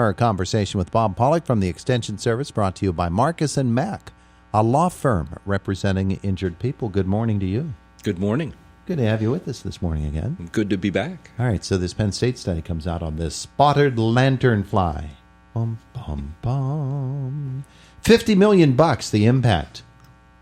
Our conversation with Bob Pollock from the Extension Service, brought to you by Marcus and Mack, a law firm representing injured people. Good morning to you. Good morning. Good to have you with us this morning again. Good to be back. All right, so this Penn State study comes out on this spotted lanternfly. Bum, bum, bum. $50 million, the impact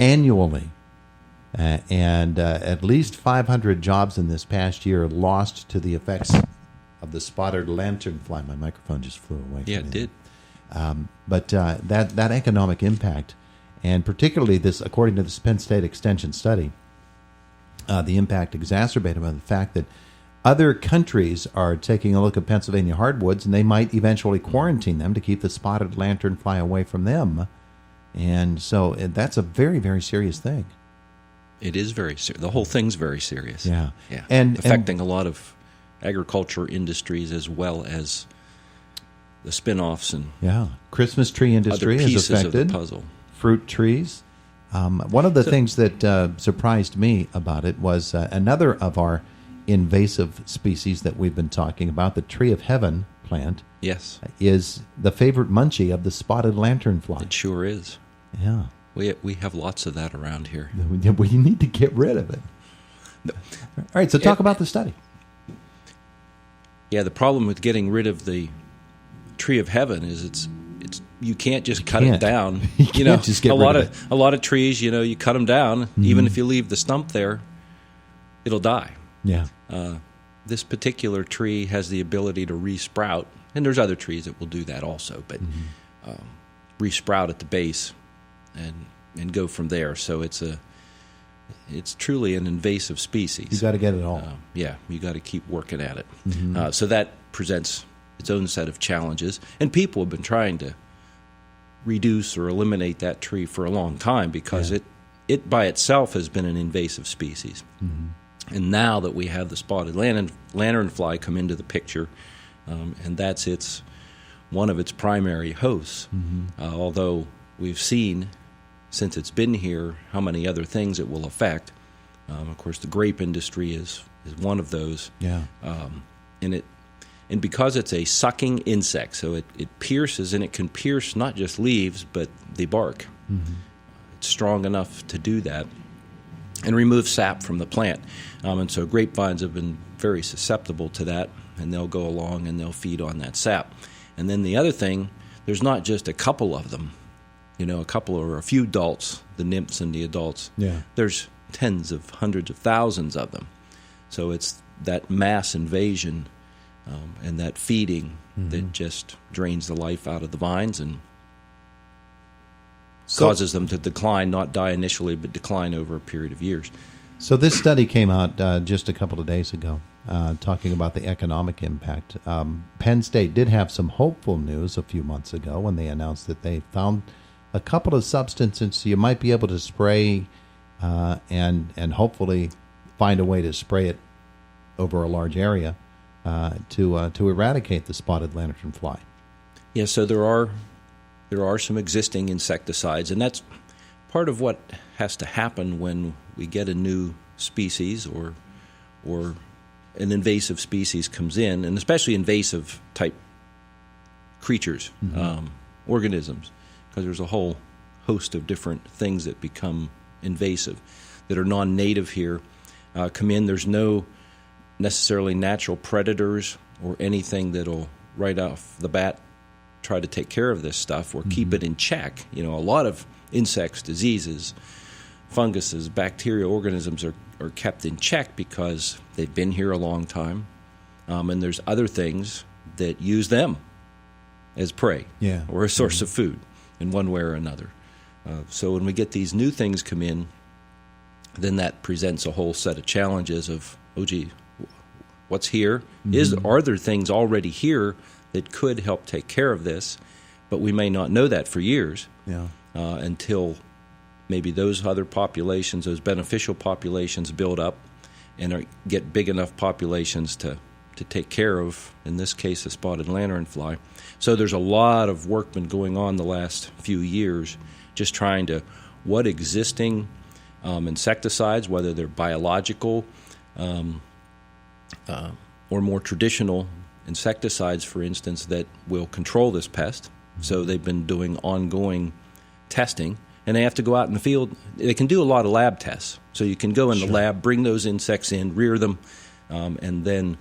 annually. And at least 500 jobs in this past year lost to the effects of the spotted lanternfly. My microphone just flew away. Yeah, it did. But that economic impact, and particularly this, according to this Penn State Extension study, the impact exacerbated by the fact that other countries are taking a look at Pennsylvania hardwoods, and they might eventually quarantine them to keep the spotted lanternfly away from them. And so that's a very, very serious thing. It is very serious. The whole thing's very serious. Yeah. And affecting a lot of agriculture industries as well as the spin-offs and Christmas tree industry other pieces is affected. Of the puzzle. Fruit trees. One of the things that surprised me about it was another of our invasive species that we've been talking about, the tree of heaven plant. Yes. Is the favorite munchie of the spotted lanternfly. It sure is. Yeah. We have lots of that around here. We need to get rid of it. All right, so talk about the study. Yeah, the problem with getting rid of the tree of heaven is it's you can't just cut it down. You can't just get rid of it. A lot of trees, you cut them down. Even if you leave the stump there, it'll die. Yeah. This particular tree has the ability to resprout, and there's other trees that will do that also, but resprout at the base and go from there. So it's truly an invasive species. You got to get it all. You got to keep working at it. So that presents its own set of challenges, and people have been trying to reduce or eliminate that tree for a long time because it by itself has been an invasive species. And now that we have the spotted lanternfly come into the picture, and that's one of its primary hosts, although we've seen since it's been here how many other things it will affect. Of course, the grape industry is one of those. Yeah. And because it's a sucking insect, so it pierces, and it can pierce not just leaves, but the bark. It's strong enough to do that and remove sap from the plant. And so grapevines have been very susceptible to that, and they'll go along and they'll feed on that sap. And then the other thing, there's not just a couple of them, a couple or a few adults, the nymphs and the adults. Yeah. There's tens of hundreds of thousands of them. So it's that mass invasion and that feeding that just drains the life out of the vines and causes them to decline, not die initially, but decline over a period of years. So this study came out just a couple of days ago, talking about the economic impact. Penn State did have some hopeful news a few months ago when they announced that they found a couple of substances you might be able to spray and hopefully find a way to spray it over a large area to eradicate the spotted lanternfly. Yeah, so there are some existing insecticides, and that's part of what has to happen when we get a new species or an invasive species comes in, and especially invasive type creatures, organisms, because there's a whole host of different things that become invasive that are non-native here, come in. There's no necessarily natural predators or anything that'll right off the bat try to take care of this stuff or keep it in check. A lot of insects, diseases, funguses, bacterial organisms are kept in check because they've been here a long time, and there's other things that use them as prey or a source of food in one way or another. So when we get these new things come in, then that presents a whole set of challenges of, what's here? Are there things already here that could help take care of this? But we may not know that for years until maybe those other populations, those beneficial populations, build up and get big enough populations to take care of, in this case, the spotted lanternfly. So there's a lot of work been going on the last few years just trying to, what existing insecticides, whether they're biological or more traditional insecticides, for instance, that will control this pest. So they've been doing ongoing testing, and they have to go out in the field. They can do a lot of lab tests. So you can go in the lab, bring those insects in, rear them, and then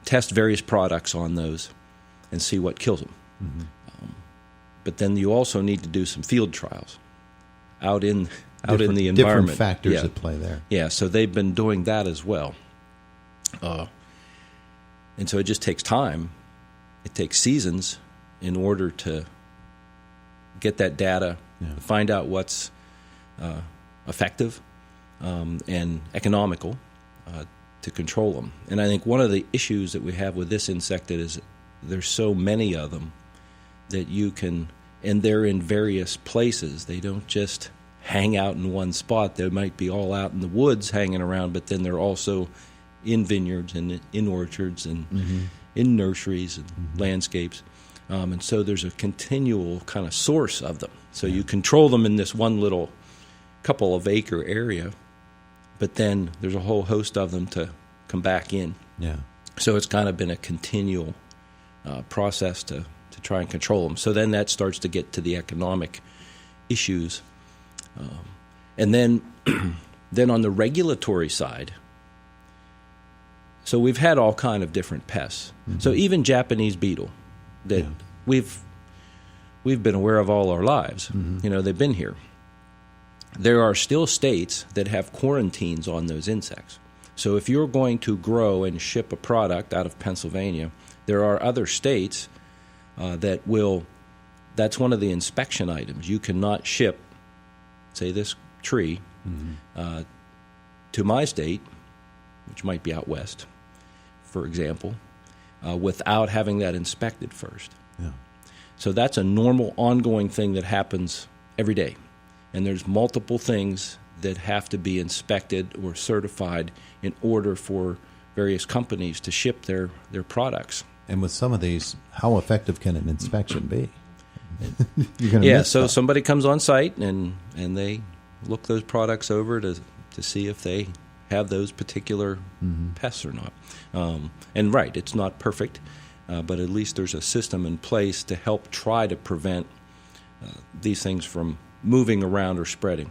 test various products on those and see what kills them. But then you also need to do some field trials out in the environment. Different factors at play there. Yeah, so they've been doing that as well. And so it just takes time. It takes seasons in order to get that data, find out what's effective and economical to control them. And I think one of the issues that we have with this insect is there's so many of them that you can, and they're in various places. They don't just hang out in one spot. They might be all out in the woods hanging around, but then they're also in vineyards and in orchards and in nurseries and landscapes. And so there's a continual kind of source of them. So you control them in this one little couple of acre area, but then there's a whole host of them to come back in. Yeah. So it's kind of been a continual process to try and control them. So then that starts to get to the economic issues. And then then on the regulatory side, so we've had all kind of different pests. So even Japanese beetle that we've been aware of all our lives. They've been here. There are still states that have quarantines on those insects. So if you're going to grow and ship a product out of Pennsylvania, there are other states that will, that's one of the inspection items. You cannot ship, say, this tree to my state, which might be out west, for example, without having that inspected first. Yeah. So that's a normal, ongoing thing that happens every day. And there's multiple things that have to be inspected or certified in order for various companies to ship their products. And with some of these, how effective can an inspection be? You're gonna miss so stuff. somebody comes on site and they look those products over to see if they have those particular pests or not. And right, it's not perfect, but at least there's a system in place to help try to prevent these things from moving around or spreading.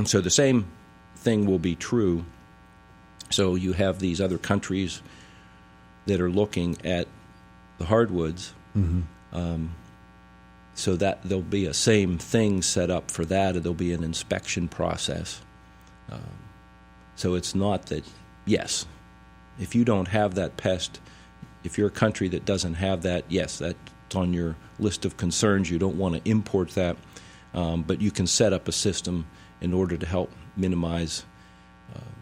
So the same thing will be true. So you have these other countries that are looking at the hardwoods, so that there'll be a same thing set up for that. There'll be an inspection process. So it's not that, yes, if you don't have that pest, if you're a country that doesn't have that, yes, that's on your list of concerns. You don't want to import that, but you can set up a system in order to help minimize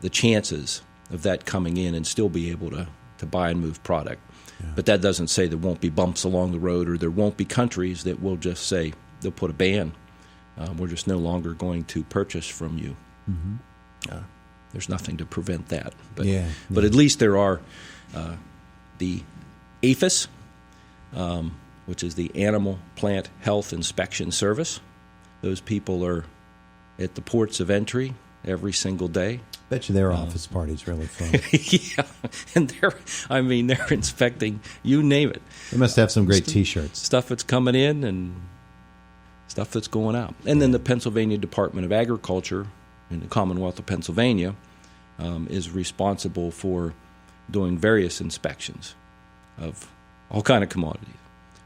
the chances of that coming in and still be able to buy and move product. Yeah. But that doesn't say there won't be bumps along the road, or there won't be countries that will just say they'll put a ban. We're just no longer going to purchase from you. There's nothing to prevent that. But at least there are the APHIS, which is the Animal Plant Health Inspection Service. Those people are at the ports of entry every single day. Bet you their office party's really fun. Yeah, and they're inspecting, you name it. They must have some great T-shirts. Stuff that's coming in and stuff that's going out. And then the Pennsylvania Department of Agriculture in the Commonwealth of Pennsylvania is responsible for doing various inspections of all kind of commodities.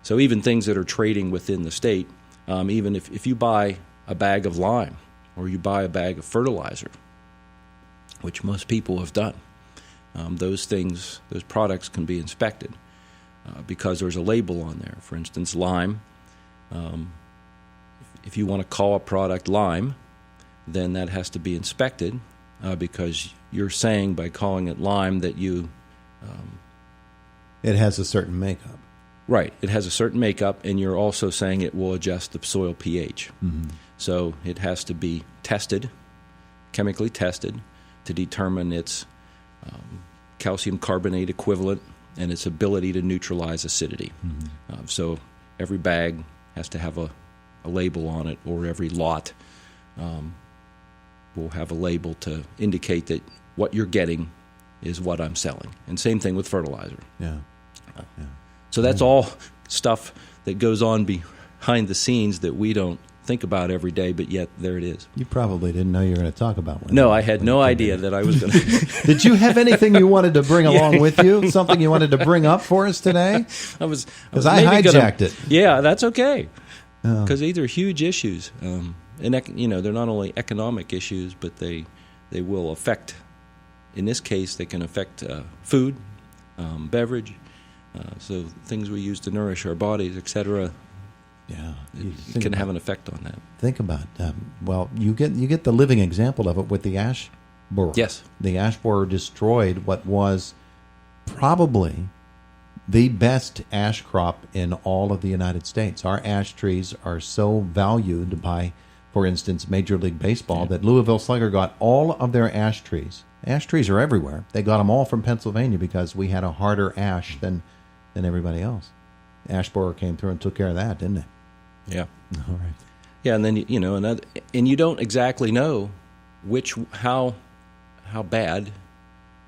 So even things that are trading within the state, even if you buy a bag of lime or you buy a bag of fertilizer, which most people have done, those products can be inspected because there's a label on there. For instance, lime, if you want to call a product lime, then that has to be inspected because you're saying by calling it lime that you... it has a certain makeup. Right. It has a certain makeup, and you're also saying it will adjust the soil pH. So it has to be tested, chemically tested, to determine its calcium carbonate equivalent and its ability to neutralize acidity. So every bag has to have a label on it, or every lot will have a label to indicate that what you're getting is what I'm selling. And same thing with fertilizer. So that's all stuff that goes on behind the scenes that we don't think about every day, but yet there it is. You probably didn't know you were going to talk about one. No, I had no idea that I was going to. Did you have anything you wanted to bring along with you? Something you wanted to bring up for us today? Because I hijacked it. Yeah, that's okay. Because these are huge issues, and they're not only economic issues, but they will affect. In this case, they can affect food, beverage, so things we use to nourish our bodies, etc. Yeah, it can have an effect on that. Think about well, you get the living example of it with the ash borer. Yes, the ash borer destroyed what was probably the best ash crop in all of the United States. Our ash trees are so valued by, for instance, Major League Baseball, that Louisville Slugger got all of their ash trees. Ash trees are everywhere. They got them all from Pennsylvania because we had a harder ash than everybody else. Ash borer came through and took care of that, didn't it? Yeah. All right. Yeah, and then and you don't exactly know how bad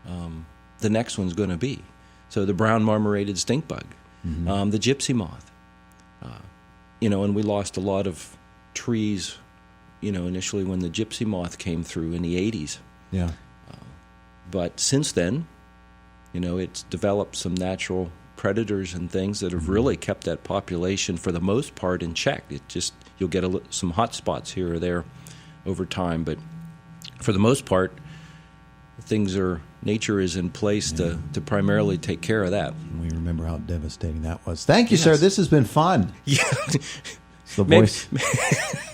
the next one's going to be. So the brown marmorated stink bug, the gypsy moth, and we lost a lot of trees, initially when the gypsy moth came through in the 80s. Yeah. But since then, it's developed some natural predators and things that have really kept that population for the most part in check. It just, you'll get some hot spots here or there over time, but for the most part, nature is in place to primarily take care of that. We remember how devastating that was. Thank you, sir. This has been fun. Yeah. It's the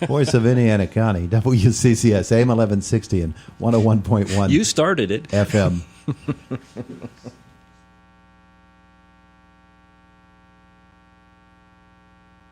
voice of Indiana County, WCCS, AM 1160 and 101.1. You started it. FM.